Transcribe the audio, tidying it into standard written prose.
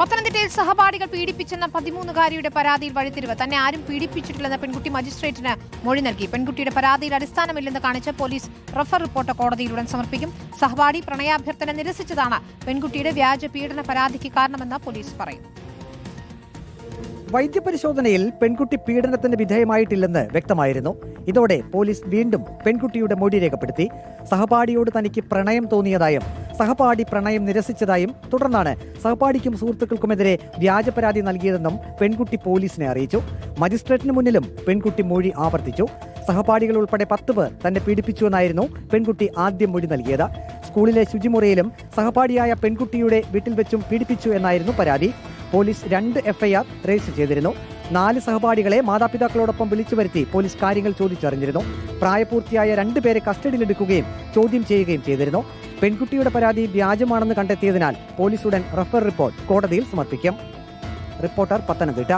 പത്തനംതിട്ടയിൽ സഹപാഠികൾ പീഡിപ്പിച്ചെന്ന 13-കാരിയുടെ പരാതിയിൽ വഴിത്തിരിവ്. തന്നെ ആരും പീഡിപ്പിച്ചിട്ടില്ലെന്ന പെൺകുട്ടി മജിസ്ട്രേറ്റിന് മൊഴി നൽകി. പെൺകുട്ടിയുടെ പരാതിയിൽ അടിസ്ഥാനമില്ലെന്ന് കാണിച്ച് പോലീസ് റഫർ റിപ്പോർട്ട് കോടതിയിലുടൻ സമർപ്പിക്കും. സഹപാഠി പ്രണയാഭ്യർത്ഥന നിരസിച്ചതാണ് പെൺകുട്ടിയുടെ വ്യാജ പീഡന പരാതിക്ക് കാരണമെന്ന് പോലീസ് പറയുന്നു. വൈദ്യപരിശോധനയിൽ പെൺകുട്ടി പീഡനത്തിന് വിധേയമായിട്ടില്ലെന്ന് വ്യക്തമായിരുന്നു. ഇതോടെ പോലീസ് വീണ്ടും പെൺകുട്ടിയുടെ മൊഴി രേഖപ്പെടുത്തി. സഹപാഠിയോട് തനിക്ക് പ്രണയം തോന്നിയതായും സഹപാഠി പ്രണയം നിരസിച്ചതായും തുടർന്നാണ് സഹപാഠിക്കും സുഹൃത്തുക്കൾക്കുമെതിരെ വ്യാജ പരാതി നൽകിയതെന്നും പെൺകുട്ടി പോലീസിനെ അറിയിച്ചു. മജിസ്ട്രേറ്റിന് മുന്നിലും പെൺകുട്ടി മൊഴി ആവർത്തിച്ചു. സഹപാഠികൾ ഉൾപ്പെടെ 10 പേർ തന്നെ പീഡിപ്പിച്ചുവെന്നായിരുന്നു പെൺകുട്ടി ആദ്യം മൊഴി നൽകിയത്. സ്കൂളിലെ ശുചിമുറിയിലും സഹപാഠിയായ പെൺകുട്ടിയുടെ വീട്ടിൽ വെച്ചും പീഡിപ്പിച്ചു എന്നായിരുന്നു പരാതി. പോലീസ് 2 FIR രജിസ്റ്റർ ചെയ്തിരുന്നു. 4 സഹപാഠികളെ മാതാപിതാക്കളോടൊപ്പം വിളിച്ചു വരുത്തി പോലീസ് കാര്യങ്ങൾ ചോദിച്ചറിഞ്ഞിരുന്നു. പ്രായപൂർത്തിയായ 2 പേരെ കസ്റ്റഡിയിലെടുക്കുകയും ചോദ്യം ചെയ്യുകയും ചെയ്തിരുന്നു. പെൺകുട്ടിയുടെ പരാതി വ്യാജമാണെന്ന് കണ്ടെത്തിയതിനാൽ പോലീസ് ഉടൻ റഫർ റിപ്പോർട്ട് കോടതിയിൽ സമർപ്പിക്കും. റിപ്പോർട്ടർ, പത്തനംതിട്ട.